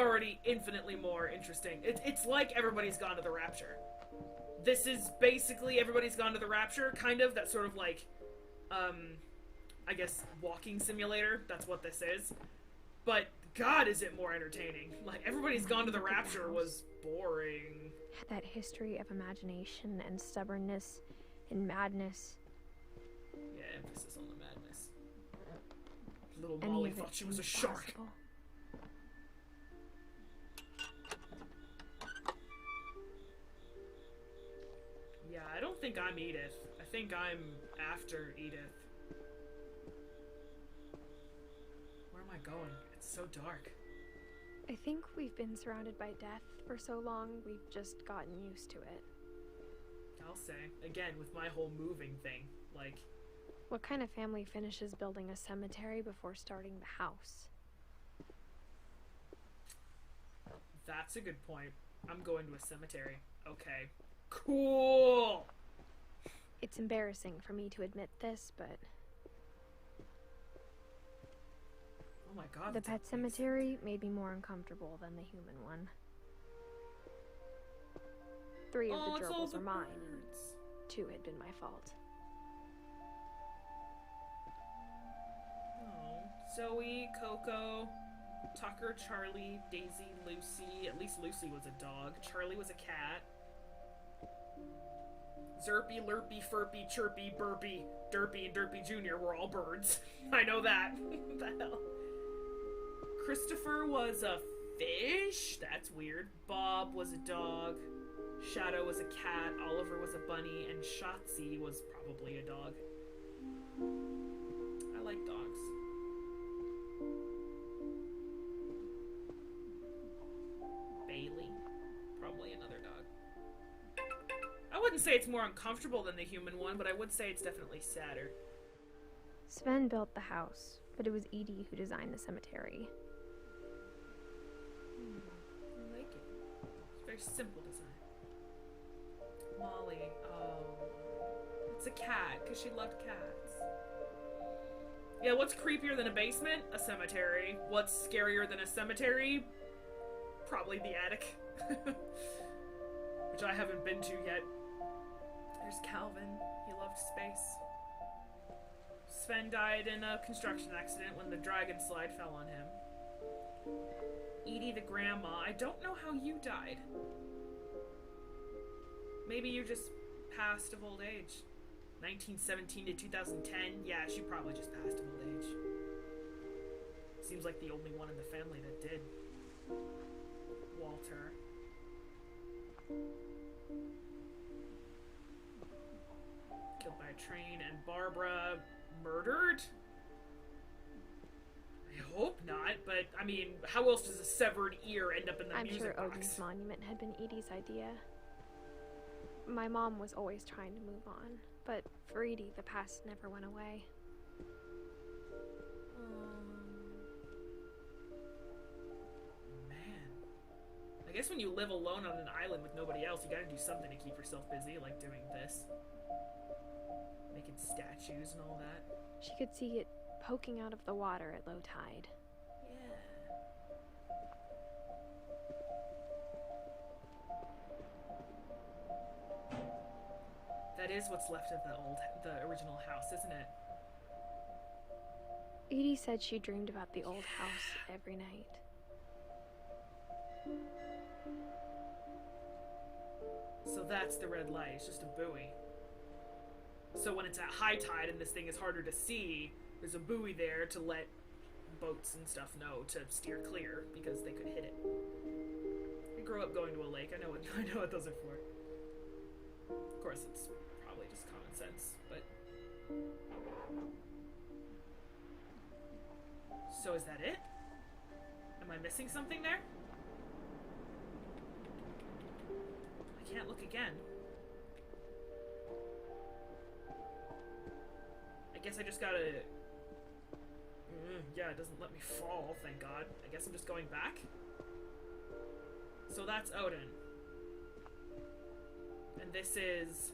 already infinitely more interesting. It's like Everybody's Gone to the Rapture. This is basically Everybody's Gone to the Rapture, kind of. That sort of like, I guess, walking simulator. That's what this is. But God, is it more entertaining. Like, Everybody's Gone to the Rapture was boring. Had that history of imagination and stubbornness and madness. Yeah, emphasis on the madness. Little Molly thought she was a shark. Yeah, I don't think I'm Edith. I think I'm after Edith. Where am I going? It's so dark. I think we've been surrounded by death for so long, we've just gotten used to it. I'll say. Again, with my whole moving thing. Like... What kind of family finishes building a cemetery before starting the house? That's a good point. I'm going to a cemetery. Okay. Cool! It's embarrassing for me to admit this, but... Oh my god. The pet cemetery made me more uncomfortable than the human one. 3 of the gerbils are mine, and 2 had been my fault. Oh. Zoe, Coco, Tucker, Charlie, Daisy, Lucy. At least Lucy was a dog. Charlie was a cat. Zerpy, Lurpy, Furpy, Chirpy, Burpy, Derpy, and Derpy Jr. were all birds. I know that. What the hell? Christopher was a fish? That's weird. Bob was a dog. Shadow was a cat. Oliver was a bunny. And Shotzi was probably a dog. I like dogs. Bailey. Probably another dog. I wouldn't say it's more uncomfortable than the human one, but I would say it's definitely sadder. Sven built the house, but it was Edie who designed the cemetery. I like it. It's a very simple design. Molly. Oh. It's a cat, because she loved cats. Yeah, what's creepier than a basement? A cemetery. What's scarier than a cemetery? Probably the attic. Which I haven't been to yet. There's Calvin. He loved space. Sven died in a construction accident when the dragon slide fell on him. Edie the grandma. I don't know how you died. Maybe you just passed of old age. 1917 to 2010. Yeah, she probably just passed of old age. Seems like the only one in the family that did. Walter. Killed by a train. And Barbara murdered? I hope not, but I mean, how else does a severed ear end up in the music box? I'm sure Odin's monument had been Edie's idea. My mom was always trying to move on, but for Edie, the past never went away. Man. I guess when you live alone on an island with nobody else, you gotta do something to keep yourself busy, like doing this. Making statues and all that. She could see it poking out of the water at low tide. That is what's left of the original house, isn't it? Edie said she dreamed about the old house every night. So that's the red light, it's just a buoy. So when it's at high tide and this thing is harder to see, there's a buoy there to let boats and stuff know to steer clear because they could hit it. I grew up going to a lake, I know what those are for. Of course, it's probably just common sense, but... So is that it? Am I missing something there? I can't look again. I guess I just gotta... yeah, it doesn't let me fall, thank God. I guess I'm just going back? So that's Odin. And this is...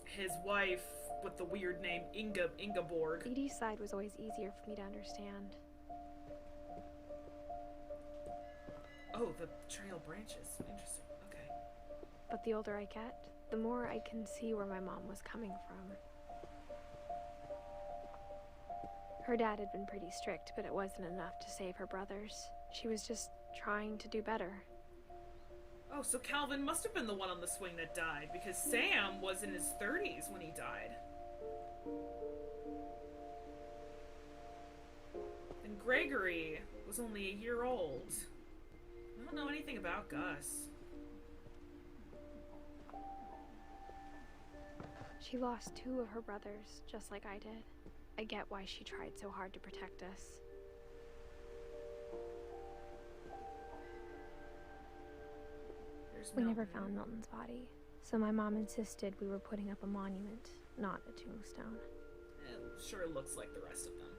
his wife with the weird name Ingeborg. Edie's side was always easier for me to understand. Oh, the trail branches. Interesting. Okay. But the older I get, the more I can see where my mom was coming from. Her dad had been pretty strict, but it wasn't enough to save her brothers. She was just trying to do better. Oh, so Calvin must have been the one on the swing that died, because Sam was in his 30s when he died. And Gregory was only a year old. I don't know anything about Gus. She lost 2 of her brothers, just like I did. I get why she tried so hard to protect us. We never found Milton's body, so my mom insisted we were putting up a monument, not a tombstone. It sure looks like the rest of them.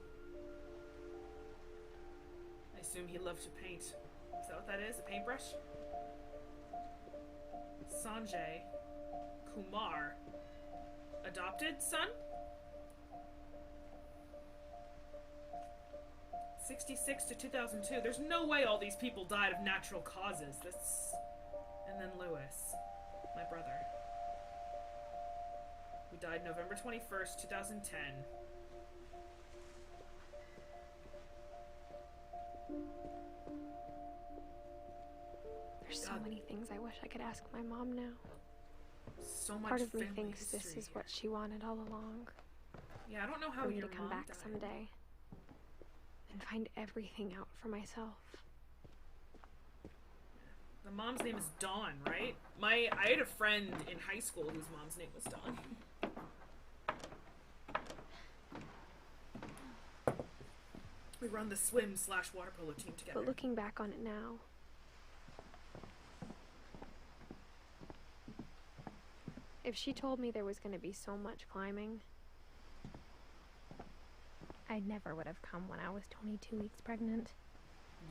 I assume he loved to paint. Is that what that is? A paintbrush? Sanjay Kumar. Adopted son? 66 to 2002. There's no way all these people died of natural causes. That's... And then Lewis, my brother, who died November 21st, 2010. There's so many things I wish I could ask my mom now. So much Part of me family thinks this history is what she wanted all along. Yeah, I don't know how for me your to come mom back died. someday and find everything out for myself. The mom's name is Dawn, right? I had a friend in high school whose mom's name was Dawn. We run the swim/water polo team together. But looking back on it now, if she told me there was going to be so much climbing, I never would have come when I was 22 weeks pregnant.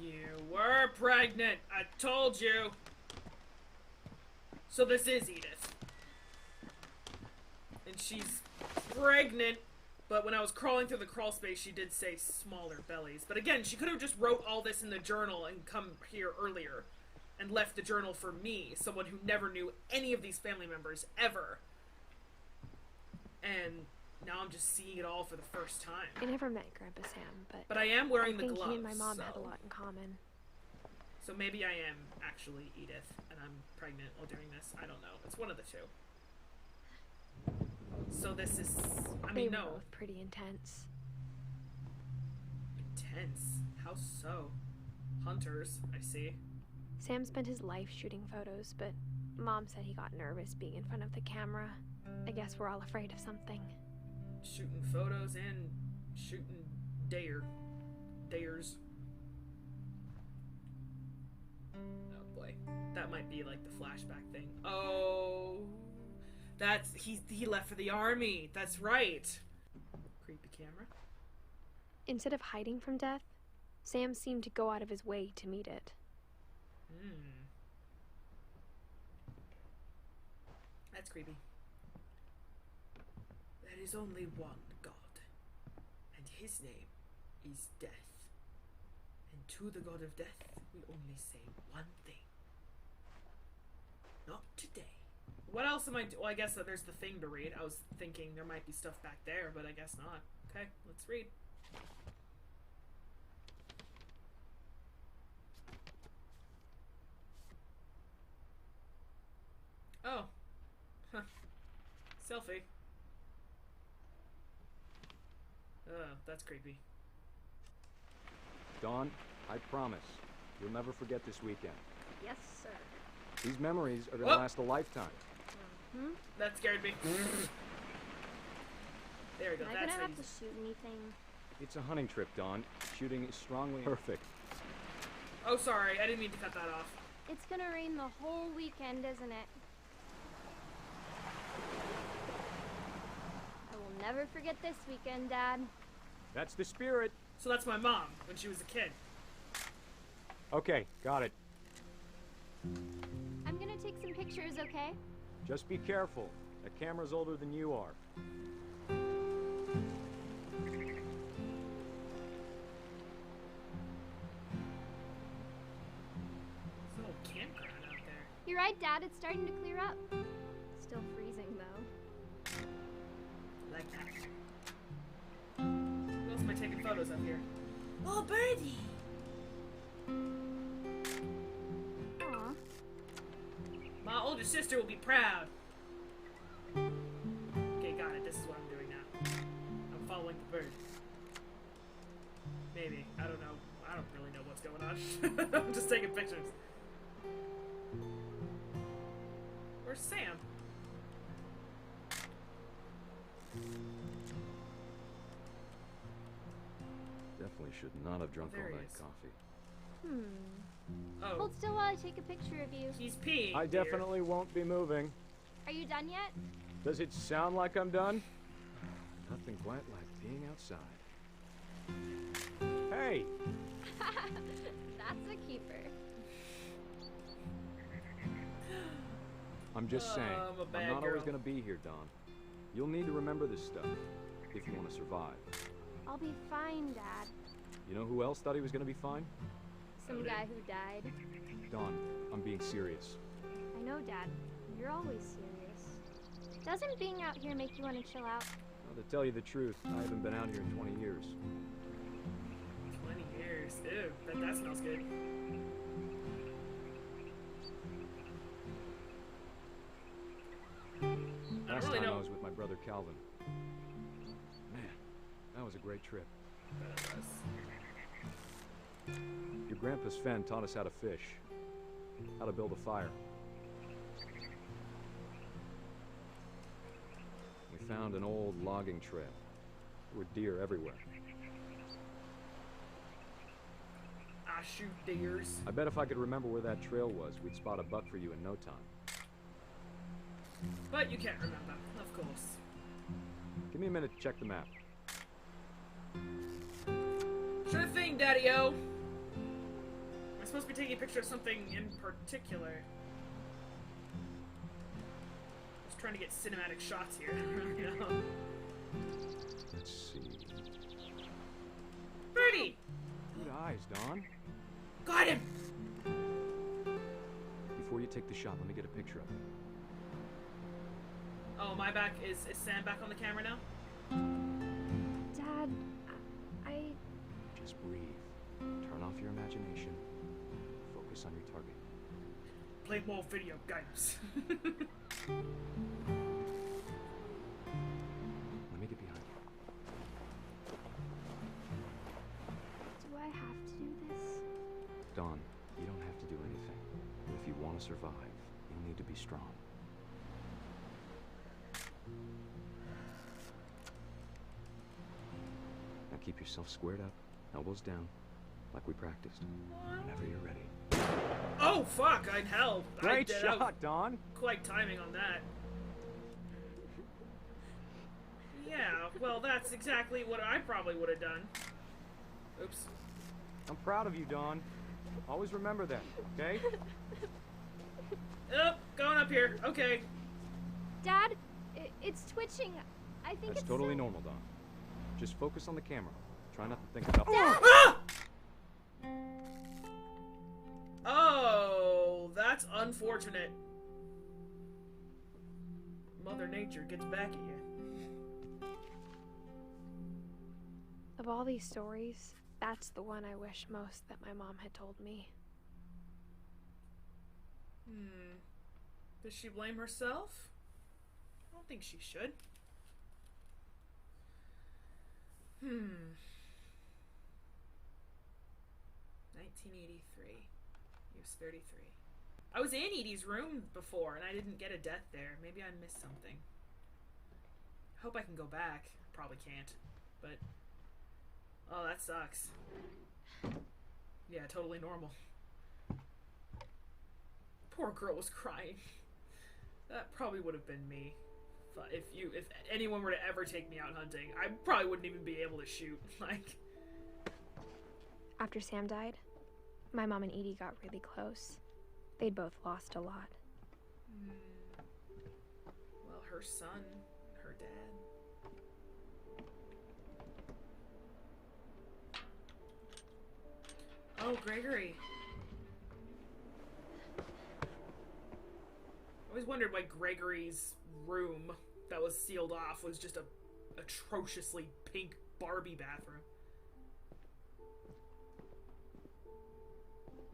You were pregnant! I told you! So this is Edith. And she's pregnant, but when I was crawling through the crawl space, she did say smaller bellies. But again, she could have just wrote all this in the journal and come here earlier and left the journal for me, someone who never knew any of these family members ever. And now I'm just seeing it all for the first time. I never met Grandpa Sam, But I am wearing the I think gloves. he and my mom so. had a lot in common. So maybe I am actually Edith, and I'm pregnant while doing this. I don't know. It's one of the two. So this is... They were both pretty intense. Intense? How so? Hunters, I see. Sam spent his life shooting photos, but Mom said he got nervous being in front of the camera. I guess we're all afraid of something. Shooting photos and shooting dares. Oh boy. That might be like the flashback thing. Oh, that's... He left for the army. That's right. Creepy camera. Instead of hiding from death, Sam seemed to go out of his way to meet it. That's creepy. There is only one God, and his name is Death. And to the God of Death, we only say one thing. Not today. What else am I doing? Well, I guess that there's the thing to read. I was thinking there might be stuff back there, but I guess not. Okay, let's read. Oh. Huh. Selfie. That's creepy. Dawn, I promise, you'll never forget this weekend. Yes, sir. These memories are gonna last a lifetime. That scared me. There we go. Am I That's gonna how have to shoot anything? It's a hunting trip, Dawn. Shooting is strongly perfect. Oh, sorry. I didn't mean to cut that off. It's gonna rain the whole weekend, isn't it? I will never forget this weekend, Dad. That's the spirit. So that's my mom when she was a kid. Okay, got it. I'm gonna take some pictures, okay? Just be careful. That camera's older than you are. right, Dad. It's starting to clear up. Still freezing, though. Like that. Who else am I taking photos of here? Oh, birdie! Aw. My older sister will be proud. Okay, got it. This is what I'm doing now. I'm following the bird. Maybe. I don't know. I don't really know what's going on. I'm just taking pictures. Where's Sam? Definitely should not have drunk There all he that is. coffee. Oh, Hold still while I take a picture of you. he's peeing. I dear. definitely won't be moving. Are you done yet? Does it sound like I'm done? Nothing quite like being outside. Hey! That's a keeper. I'm just saying, I'm a I'm bad not always girl. gonna be here, Dawn. You'll need to remember this stuff if you want to survive. I'll be fine, Dad. You know who else thought he was gonna be fine? Some guy who died. Dawn, I'm being serious. I know, Dad. You're always serious. Doesn't being out here make you want to chill out? Well, to tell you the truth, I haven't been out here in 20 years. 20 years. Ew, that smells good. Last really time know. I was with my brother Calvin. Man, that was a great trip. Your grandpa Sven taught us how to fish, how to build a fire. We found an old logging trail. There were deer everywhere. I shoot deers. I bet if I could remember where that trail was, we'd spot a buck for you in no time. But you can't remember, of course. Give me a minute to check the map. Sure thing, Daddy-O. Am I supposed to be taking a picture of something in particular? Just trying to get cinematic shots here. You know? Let's see. Birdie! Good eyes, Dawn. Got him! Before you take the shot, let me get a picture of it. Oh, my back is Sam back on the camera now? Dad, I... Just breathe. Turn off your imagination. Focus on your target. Play more video games. Let me get behind you. do I have to do this? Dawn, you don't have to do anything. But if you want to survive, you'll need to be strong. Now keep yourself squared up, elbows down, like we practiced. Whenever you're ready. Oh, fuck! I'd hell. Great I shot, Dawn! quite timing on that. Yeah, well, that's exactly what I probably would have done. Oops. I'm proud of you, Dawn. Always remember that, okay? Oh, going up here. Okay. Dad, it's twitching. I think That's it's totally so- normal, Dawn. Just focus on the camera. Try not to think about... Ah! Oh, that's unfortunate. Mother Nature gets back at you. Of all these stories, that's the one I wish most that my mom had told me. Does she blame herself? I don't think she should. 1983. He was 33. I was in Edie's room before, and I didn't get a death there. Maybe I missed something. I hope I can go back. Probably can't, but... Oh, that sucks. Yeah, totally normal. Poor girl was crying. That probably would have been me. If anyone were to ever take me out hunting, I probably wouldn't even be able to shoot. Like... After Sam died, my mom and Edie got really close. They'd both lost a lot. Well, her son, her dad. Oh, Gregory. always wondered why Gregory's room that was sealed off was just a atrociously pink Barbie bathroom.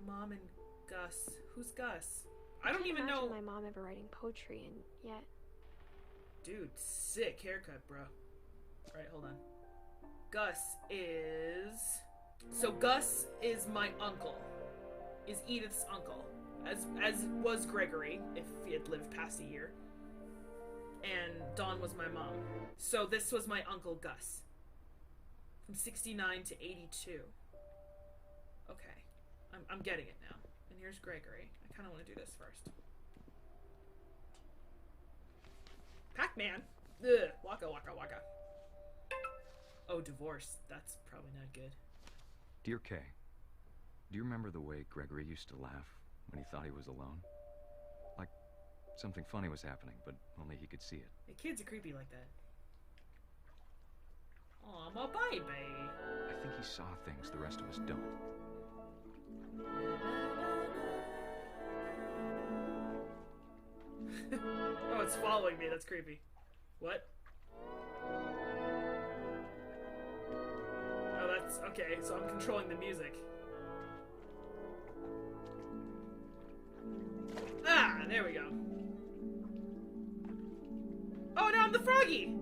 Mom and Gus. Who's Gus? I don't even know. My mom ever writing poetry, and yet. Dude, sick haircut, bro. Alright, hold on. Gus is... So Gus is my uncle. Is Edith's uncle. As was Gregory, if he had lived past a year. And Dawn was my mom. So this was my Uncle Gus. From 69 to 82. Okay. I'm getting it now. And here's Gregory. I kind of want to do this first. Pac-Man! Ugh. Waka waka waka. Oh, divorce. That's probably not good. Dear Kay, do you remember the way Gregory used to laugh when he thought he was alone? Like something funny was happening, but only he could see it. The kids are creepy like that. Aw, my baby. I think he saw things the rest of us don't. Oh, it's following me. That's creepy. What? Oh, that's... Okay, so I'm controlling the music. Ah, there we go. Oh, now I'm the froggy!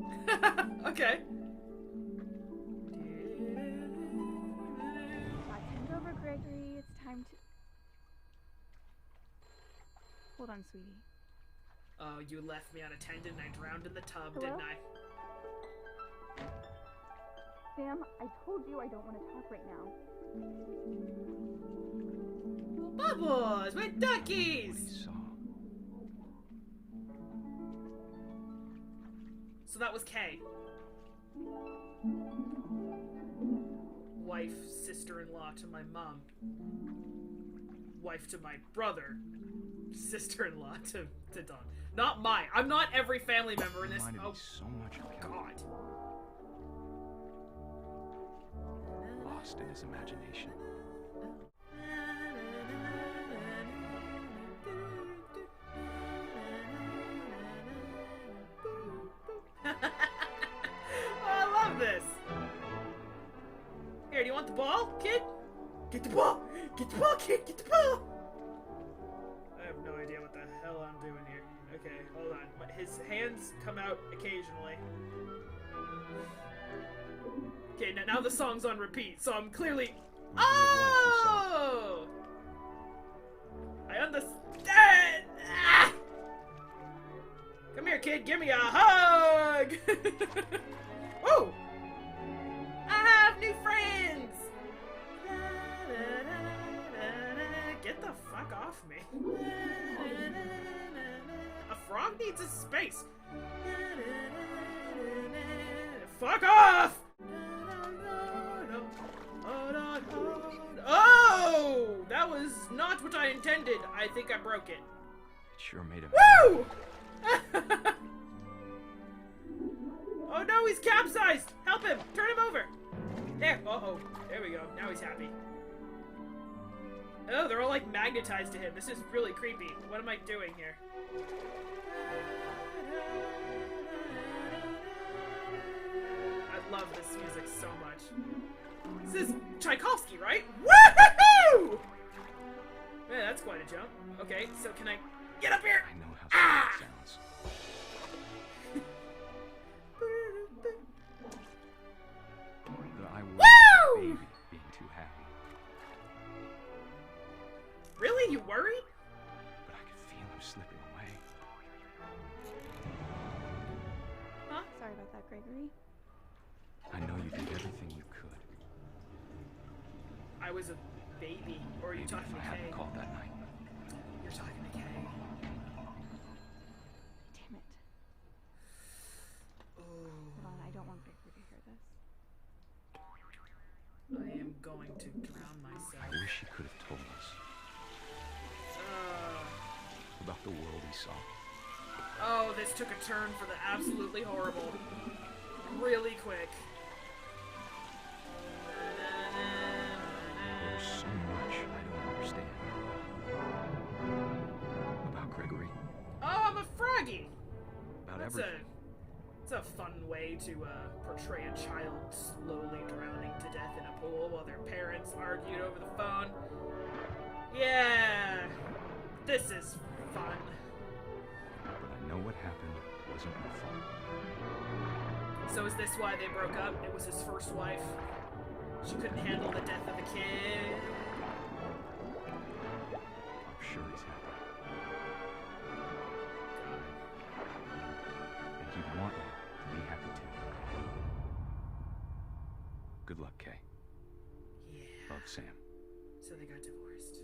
Okay. Hand over, Gregory. It's time to... Hold on, sweetie. Oh, you left me unattended and I drowned in the tub, Hello? didn't I? Sam, I told you I don't want to talk right now. Bubbles! We're What duckies! he saw. So that was Kay. Wife, sister-in-law to my mom. Wife to my brother. Sister-in-law to Dawn. Not mine. I'm not every family member in this. Reminded Oh, me so much of Kelly. God. Lost in his imagination. Oh, I love this. Here, do you want the ball, kid? Get the ball! Get the ball, kid! Get the ball! I have no idea what the hell I'm doing here. Okay, hold on. But his hands come out occasionally. Okay, now the song's on repeat, so I'm clearly... Oh! I understand! Ah! Come here, kid, give me a hug! Woo! I have new friends! Get the fuck off me. A frog needs his space. Fuck off! Oh! That was not what I intended. I think I broke it. It sure made him. Woo! Oh no, he's capsized! Help him! Turn him over! There! Uh-oh. There we go. Now he's happy. Oh, they're all like magnetized to him. This is really creepy. What am I doing here? I love this music so much. This is Tchaikovsky, right? Woohoo! Man, that's quite a jump. Okay, so can I get up here? I know how sad it sounds. That I was a baby being too happy. Really? You worried? But I could feel him slipping away. Huh? Sorry about that, Gregory. I know you did everything you could. I was a baby. Or are you Maybe talking if to I hadn't Kay? called that night. You're talking to Kay. Damn it. Oh, Hold on, I don't want Gregory to hear this. I am going to drown myself. I wish he could have told us about the world he saw. Oh, this took a turn for the absolutely horrible. Really quick. There's so much I don't understand about Gregory. Oh, I'm a fun way to portray a child slowly drowning to death in a pool while their parents argued over the phone. Yeah, this is fun. But I know what happened wasn't your fault. So is this why they broke up? It was his first wife. She couldn't handle the death of the kid. I'm sure he's happy. And he'd want you to be happy too. Good luck, Kay. Yeah. Love, Sam. So they got divorced.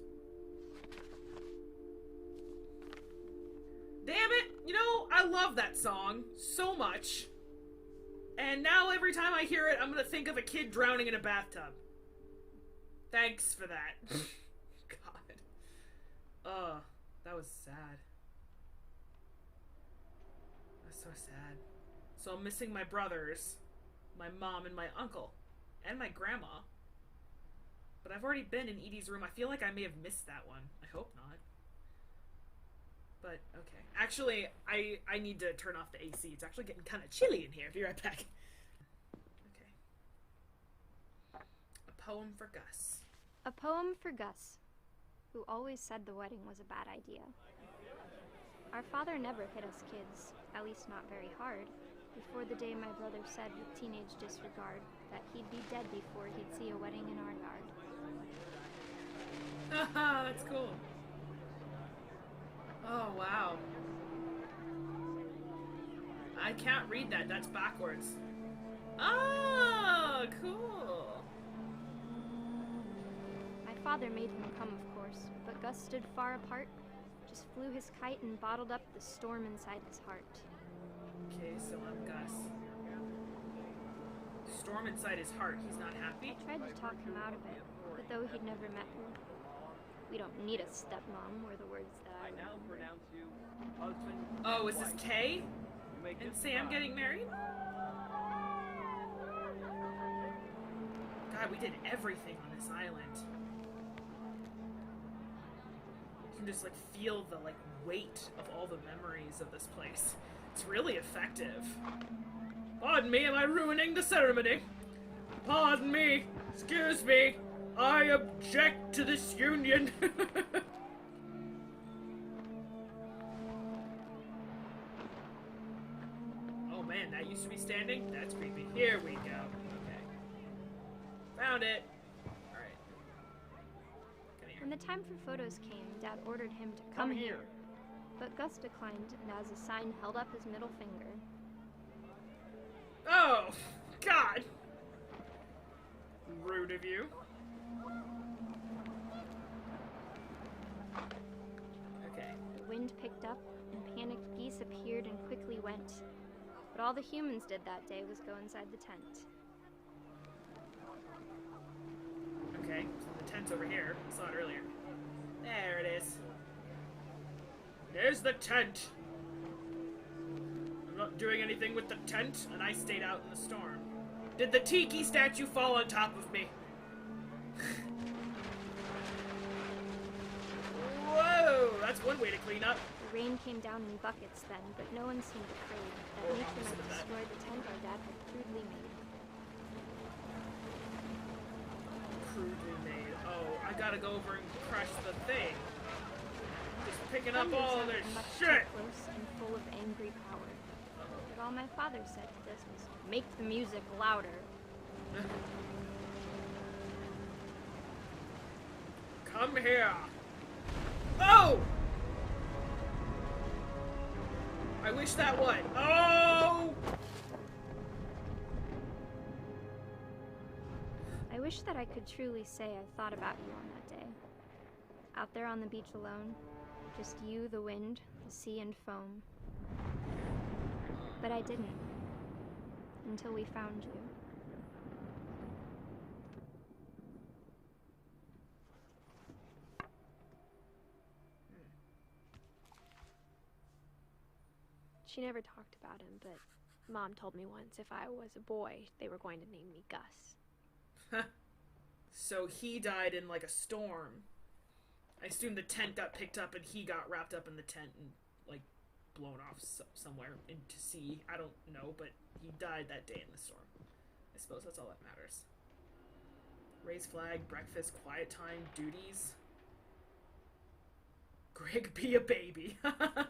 Damn it! You know, I love that song so much. And now every time I hear it, I'm gonna think of a kid drowning in a bathtub. Thanks for that. God. That was sad. That's so sad. So I'm missing my brothers, my mom and my uncle, and my grandma. But I've already been in Edie's room. I feel like I may have missed that one. I hope not. But, okay. Actually, I need to turn off the AC. It's actually getting kind of chilly in here. Be right back. Okay. A poem for Gus. A poem for Gus, who always said the wedding was a bad idea. Our father never hit us kids, at least not very hard, before the day my brother said with teenage disregard that he'd be dead before he'd see a wedding in our yard. Haha, that's cool. Oh, wow. I can't read that. That's backwards. Oh, cool. My father made him come, of course, but Gus stood far apart, just flew his kite and bottled up the storm inside his heart. Okay, so I'm Gus. Storm inside his heart. He's not happy? I tried to talk him out of it, but though he'd never met her, we don't need a stepmom, were the words that I now remember. pronounce you husband. Oh, is this Kay You may and kiss Sam bride. getting married? God, we did everything on this island. You can just, like, feel the, like, weight of all the memories of this place. It's really effective. Pardon me, am I ruining the ceremony? Pardon me, excuse me, I object to this union. Oh man, that used to be standing? That's creepy. Here we go. Okay. Found it. Alright. Come here. When the time for photos came, Dad ordered him to come here. But Gus declined, and as a sign held up his middle finger. Oh, God! Rude of you. Okay. The wind picked up, and panicked geese appeared and quickly went. But all the humans did that day was go inside the tent. Okay, so the tent's over here. I saw it earlier. There it is. There's the tent! I'm not doing anything with the tent, and I stayed out in the storm. Did the tiki statue fall on top of me? Whoa! That's one way to clean up. The rain came down in buckets then, but no one seemed afraid that nature might destroy the tent our dad had crudely made. Crudely made. Oh, I gotta go over and crush the thing. Just picking up Thunder all sounded this much shit! too close and full of angry power. But all my father said to this was, "Make the music louder." Come here! Oh! I wish that would. Oh! I wish that I could truly say I thought about you on that day. Out there on the beach alone, just you, the wind, the sea, and foam. But I didn't. Until we found you. She never talked about him, but Mom told me once if I was a boy, they were going to name me Gus. So he died in like a storm. I assume the tent got picked up and he got wrapped up in the tent and like blown off somewhere into sea. I don't know, but he died that day in the storm. I suppose that's all that matters. Raise flag, breakfast, quiet time, duties. Greg, be a baby.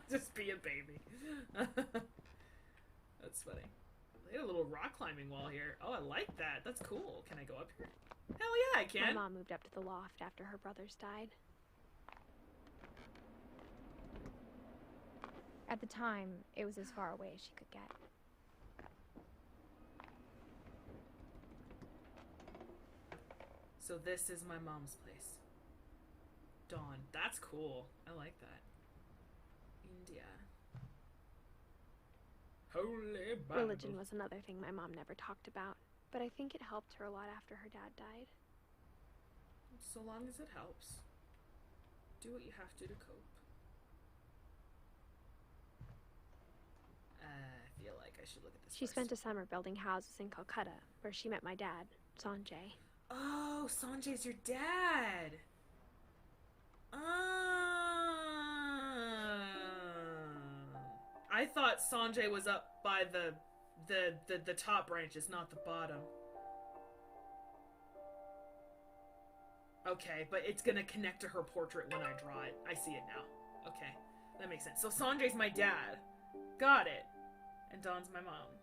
Just be a baby. That's funny. They had a little rock climbing wall here. Oh, I like that. That's cool. Can I go up here? Hell yeah, I can. My mom moved up to the loft after her brothers died. At the time, it was as far away as she could get. So this is my mom's place. Dawn. That's cool. I like that. India. Holy Bible. Religion was another thing my mom never talked about, but I think it helped her a lot after her dad died. So long as it helps. Do what you have to cope. I feel like I should look at this She first. spent a summer building houses in Calcutta, where she met my dad, Sanjay. Oh, Sanjay's your dad. I thought Sanjay was up by the top branches, not the bottom. Okay, but it's gonna connect to her portrait when I draw it. I see it now. Okay, that makes sense. So Sanjay's my dad. Got it. And Dawn's my mom.